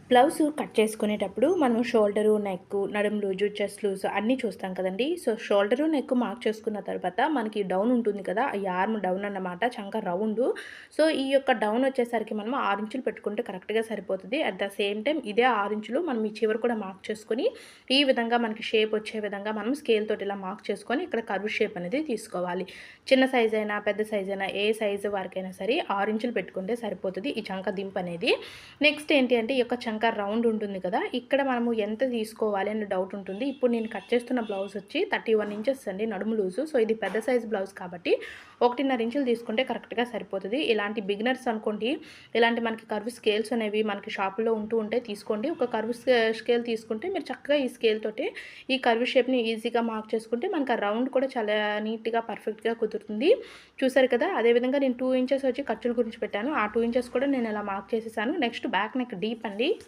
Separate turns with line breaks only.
Blouse cut చేసుకునేటప్పుడు మనం shoulder, neck, నడుము లూజు, చెస్ట్ లూజ్ అన్నీ చూస్తాం కదండీ. సో, షోల్డరు, నెక్ మార్క్ చేసుకున్న తర్వాత మనకి డౌన్ ఉంటుంది కదా! ఈ ఆర్మ్ డౌన్ అన్నమాట. చంక రౌండు. సో, ఈ యొక్క డౌన్ వచ్చేసరికి మనం 6 ఇంచులు పెట్టుకుంటే కరెక్ట్‌గా సరిపోతది. అట్ ద సేమ్ టైమ్ ఇదే 6 ఇంచులు మనం ఈ చివర కూడా మార్క్ చేసుకొని, ఈ విధంగా మనకి షేప్ వచ్చే విధంగా మనం స్కేల్ తోటి ఇలా మార్క్ చేసుకొని, ఇక్కడ కర్వ్ షేప్ అనేది తీసుకోవాలి. చిన్న సైజ్ అయినా, పెద్ద సైజ్ అయినా, ఏ సైజు వారికైనా సరే 6 ఇంచులు పెట్టుకుంటే సరిపోతది ఈ చంక దింపు అనేది. నెక్స్ట్ ఏంటి అంటే ఈ యొక్క చంక రౌండ్ ఉంటుంది కదా! ఇక్కడ మనము ఎంత తీసుకోవాలి అనే డౌట్ ఉంటుంది. ఇప్పుడు నేను కట్ చేస్తున్న బ్లౌజ్ వచ్చి 31 ఇంచెస్ అండి నడుము లూజు. సో, ఇది పెద్ద సైజ్ బ్లౌజ్ కాబట్టి 1.5 ఇంచులు తీసుకుంటే కరెక్ట్‌గా సరిపోతది. ఇలాంటి బిగినర్స్ అనుకోండి, ఇలాంటి మనకి కర్వ్ స్కేల్స్ అనేవి మనకి షాపుల్లో ఉంటూ ఉంటాయి తీసుకోండి. ఒక కర్వ్ స్కేల్ తీసుకుంటే మీరు చక్కగా ఈ స్కేల్ తోటి ఈ కర్వ్ షేప్‌ని ఈజీగా మార్క్ చేసుకుంటే మనకు ఆ రౌండ్ కూడా చాలా నీట్‌గా, పర్ఫెక్ట్‌గా కుదురుతుంది. చూసారు కదా! అదేవిధంగా నేను 2 ఇంచెస్ వచ్చి ఖర్చుల గురించి పెట్టాను. ఆ 2 ఇంచెస్ కూడా నేను ఇలా మార్క్ చేసేసాను. నెక్స్ట్ బ్యాక్ నెక్ డీప్ అండి.